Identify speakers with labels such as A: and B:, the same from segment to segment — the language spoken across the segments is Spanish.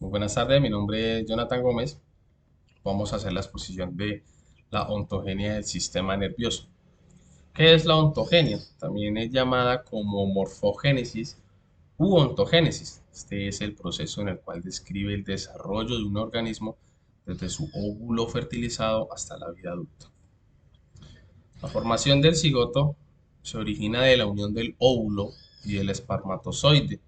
A: Muy buenas tardes, mi nombre es Jonathan Gómez. Vamos a hacer la exposición de la ontogenia del sistema nervioso. ¿Qué es la ontogenia? También es llamada como morfogénesis u ontogénesis. Este es el proceso en el cual describe el desarrollo de un organismo desde su óvulo fertilizado hasta la vida adulta. La formación del cigoto se origina de la unión del óvulo y del espermatozoide.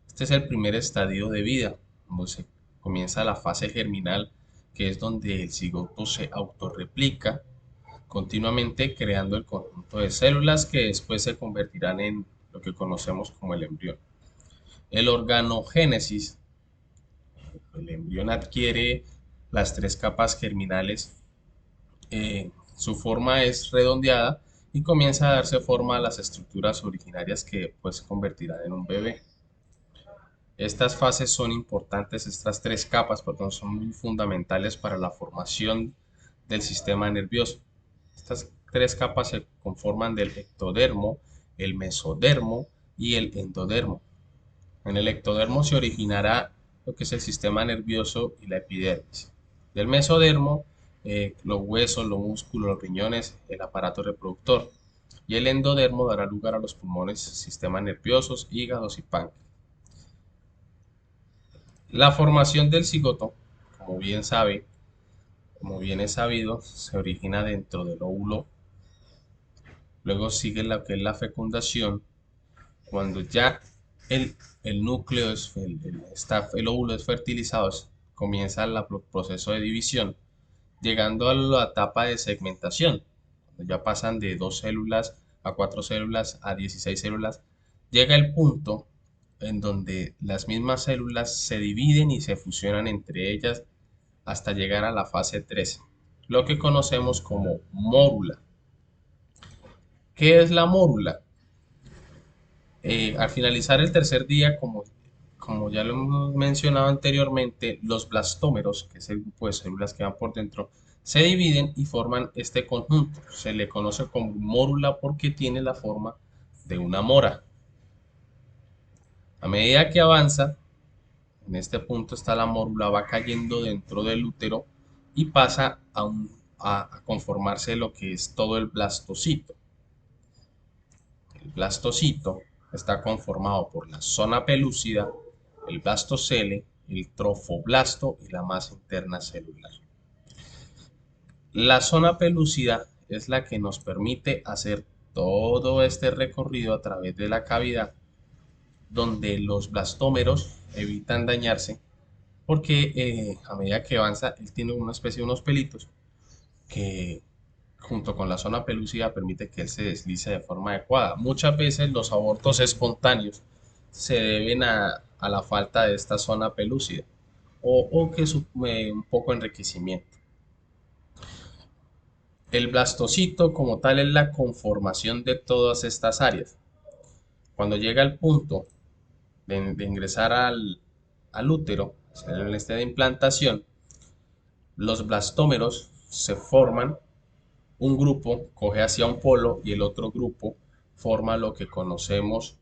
A: Este es el primer estadio de vida, donde se comienza la fase germinal, que es donde el cigoto se autorreplica continuamente creando el conjunto de células que después se convertirán en lo que conocemos como el embrión. El organogénesis, el embrión adquiere las tres capas germinales, su forma es redondeada y comienza a darse forma a las estructuras originarias que pues se convertirán en un bebé. Estas fases son importantes, estas tres capas, perdón, son muy fundamentales para la formación del sistema nervioso. Estas tres capas se conforman del ectodermo, el mesodermo y el endodermo. En el ectodermo se originará lo que es el sistema nervioso y la epidermis. Del mesodermo, los huesos, los músculos, los riñones, el aparato reproductor. Y el endodermo dará lugar a los pulmones, sistemas nerviosos, hígados y páncreas. La formación del cigoto, como bien sabe, como bien es sabido, se origina dentro del óvulo. Luego sigue lo que es la fecundación, cuando ya el, el núcleo, el óvulo es fertilizado, comienza el proceso de división, llegando a la etapa de segmentación, cuando ya pasan de 2 células a 4 células a 16 células, llega el punto en donde las mismas células se dividen y se fusionan entre ellas hasta llegar a la fase 13, lo que conocemos como mórula. ¿Qué es la mórula? Al finalizar el tercer día, como ya lo hemos mencionado anteriormente, los blastómeros, que es el grupo de células que van por dentro, se dividen y forman este conjunto. Se le conoce como mórula porque tiene la forma de una mora. A medida que avanza, en este punto está la mórula, va cayendo dentro del útero y pasa a conformarse lo que es todo el blastocito. El blastocito está conformado por la zona pelúcida, el blastocele, el trofoblasto y la masa interna celular. La zona pelúcida es la que nos permite hacer todo este recorrido a través de la cavidad, donde los blastómeros evitan dañarse, porque a medida que avanza, él tiene una especie de unos pelitos que junto con la zona pelúcida permite que él se deslice de forma adecuada. Muchas veces los abortos espontáneos se deben a la falta de esta zona pelúcida o que supone un poco enriquecimiento. El blastocito como tal es la conformación de todas estas áreas. Cuando llega al punto de ingresar al útero, en el este de implantación, los blastómeros se forman, un grupo coge hacia un polo y el otro grupo forma lo que conocemos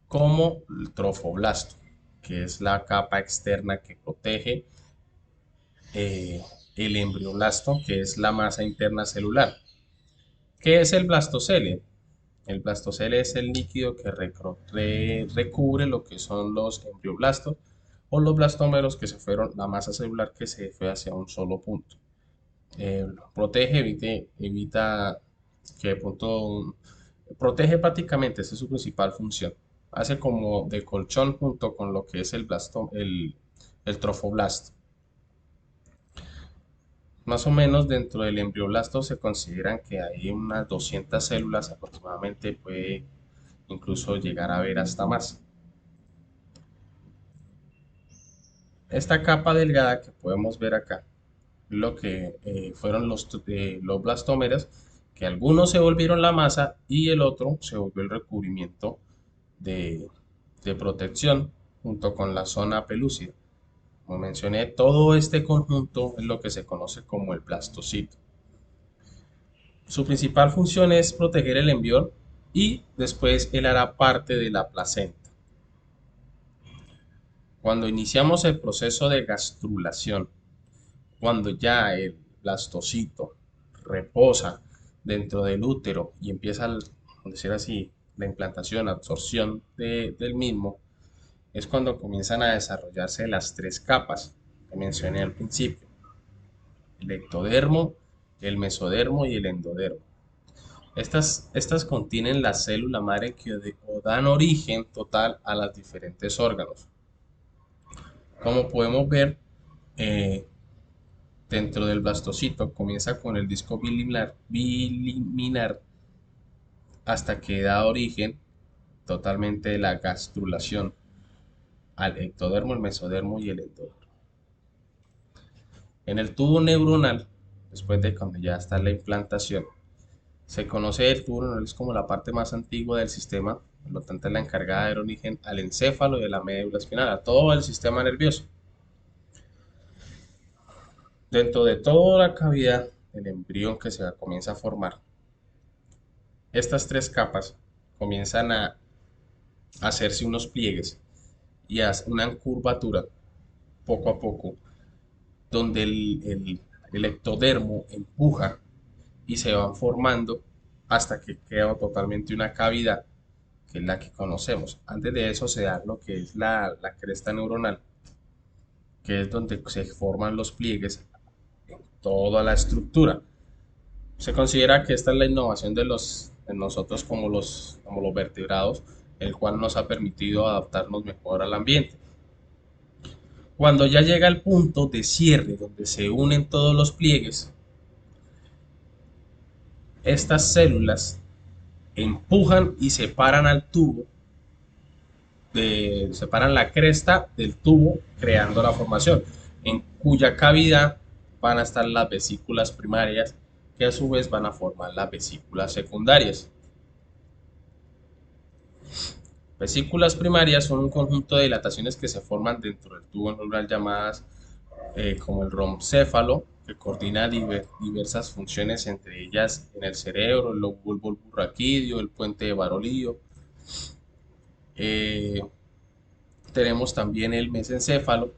A: como el trofoblasto, que es la capa externa que protege eh, el embrioblasto, que es la masa interna celular. ¿Qué es el blastocele? El blastocele es el líquido que recubre lo que son los embrioblastos o los blastómeros que se fueron, la masa celular que se fue hacia un solo punto. Protege, evita que de pronto protege prácticamente, esa es su principal función. Hace como de colchón junto con lo que es el trofoblasto. Más o menos dentro del embrioblasto se consideran que hay unas 200 células aproximadamente, puede incluso llegar a ver hasta más. Esta capa delgada que podemos ver acá, lo que fueron los blastómeros, que algunos se volvieron la masa y el otro se volvió el recubrimiento de, de protección junto con la zona pelúcida. Como mencioné, todo este conjunto es lo que se conoce como el blastocito. Su principal función es proteger el embrión y después él hará parte de la placenta. Cuando iniciamos el proceso de gastrulación, cuando ya el blastocito reposa dentro del útero y empieza, por decir así, la implantación, absorción del mismo, es cuando comienzan a desarrollarse las tres capas que mencioné al principio: el ectodermo, el mesodermo y el endodermo. Estas contienen la célula madre que o dan origen total a los diferentes órganos. Como podemos ver, eh, dentro del blastocito comienza con el disco biliminar hasta que da origen totalmente la gastrulación al ectodermo, el mesodermo y el endodermo. En el tubo neuronal, después de cuando ya está la implantación, se conoce el tubo neuronal como la parte más antigua del sistema, por lo tanto es la encargada de dar origen al encéfalo y a la médula espinal, a todo el sistema nervioso. Dentro de toda la cavidad del embrión que se comienza a formar, estas tres capas comienzan a hacerse unos pliegues y a una curvatura poco a poco, donde el ectodermo empuja y se van formando hasta que queda totalmente una cavidad, que es la que conocemos. Antes de eso se da lo que es la cresta neuronal, que es donde se forman los pliegues en toda la estructura. Se considera que esta es la innovación de nosotros como los vertebrados, el cual nos ha permitido adaptarnos mejor al ambiente. Cuando ya llega el punto de cierre, donde se unen todos los pliegues, estas células empujan y separan al tubo, separan la cresta del tubo, creando la formación, en cuya cavidad van a estar las vesículas primarias, que a su vez van a formar las vesículas secundarias. Vesículas primarias son un conjunto de dilataciones que se forman dentro del tubo neural llamadas como el romcéfalo, que coordina diversas funciones, entre ellas en el cerebro, el bulbo raquídeo, el puente de Barolillo. Eh, Tenemos también el mesencéfalo,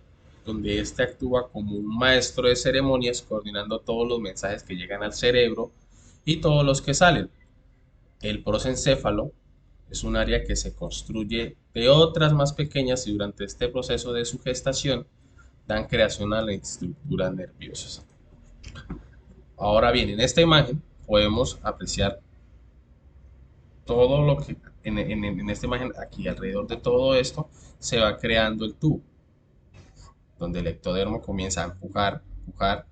A: donde este actúa como un maestro de ceremonias, coordinando todos los mensajes que llegan al cerebro y todos los que salen. El prosencéfalo es un área que se construye de otras más pequeñas y durante este proceso de su gestación dan creación a las estructuras nerviosas. Ahora bien, en esta imagen podemos apreciar todo lo que en esta imagen, aquí alrededor de todo esto, se va creando el tubo, donde el ectodermo comienza a empujar, empujar,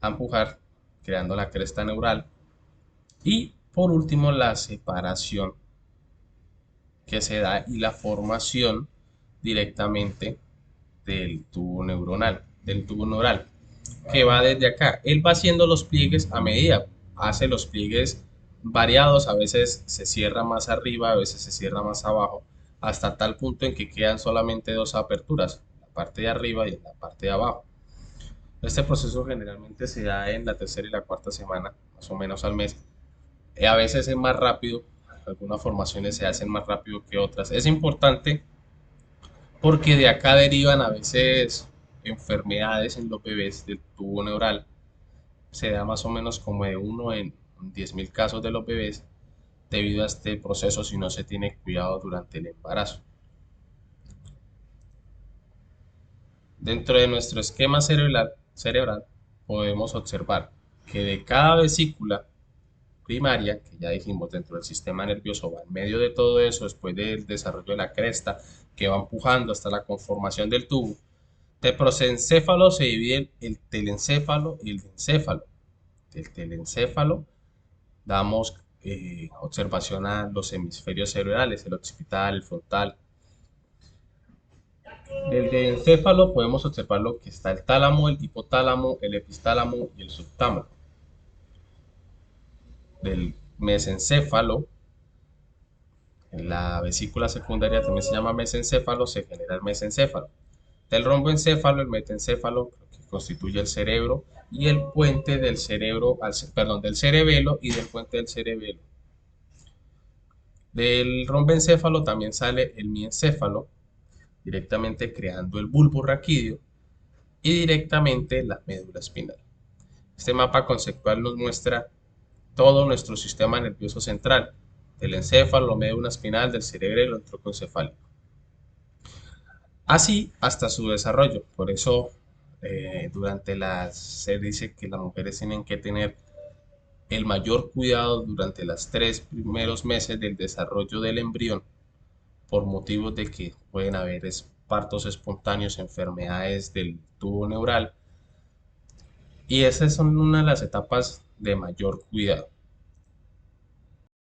A: a empujar, creando la cresta neural. Y por último, la separación que se da y la formación directamente del tubo neural, que va desde acá. Él va haciendo los pliegues a medida, hace los pliegues variados, a veces se cierra más arriba, a veces se cierra más abajo, hasta tal punto en que quedan solamente dos aperturas, en la parte de arriba y en la parte de abajo. Este proceso generalmente se da en la tercera y la cuarta semana, más o menos al mes. A veces es más rápido, algunas formaciones se hacen más rápido que otras. Es importante porque de acá derivan a veces enfermedades en los bebés del tubo neural. Se da más o menos como de uno en 10.000 casos de los bebés debido a este proceso si no se tiene cuidado durante el embarazo. Dentro de nuestro esquema cerebral podemos observar que de cada vesícula primaria, que ya dijimos dentro del sistema nervioso, va en medio de todo eso, después del desarrollo de la cresta, que va empujando hasta la conformación del tubo. De prosencéfalo se divide el telencéfalo y el encéfalo. Del telencéfalo damos observación a los hemisferios cerebrales, el occipital, el frontal. Del encéfalo podemos observar lo que está el tálamo, el hipotálamo, el epistálamo y el subtálamo. Del mesencéfalo, en la vesícula secundaria también se llama mesencéfalo, se genera el mesencéfalo. Del romboencéfalo, el metencéfalo, que constituye el cerebro, y el puente del cerebro, perdón, del cerebelo y del puente del cerebelo. Del romboencéfalo también sale el miencéfalo, directamente creando el bulbo raquídeo y directamente la médula espinal. Este mapa conceptual nos muestra todo nuestro sistema nervioso central, del encéfalo, médula espinal, del cerebro y el troncoencefálico. Así hasta su desarrollo. Por eso se dice que las mujeres tienen que tener el mayor cuidado durante los 3 primeros meses del desarrollo del embrión por motivos de que pueden haber partos espontáneos, enfermedades del tubo neural y esas son una de las etapas de mayor cuidado.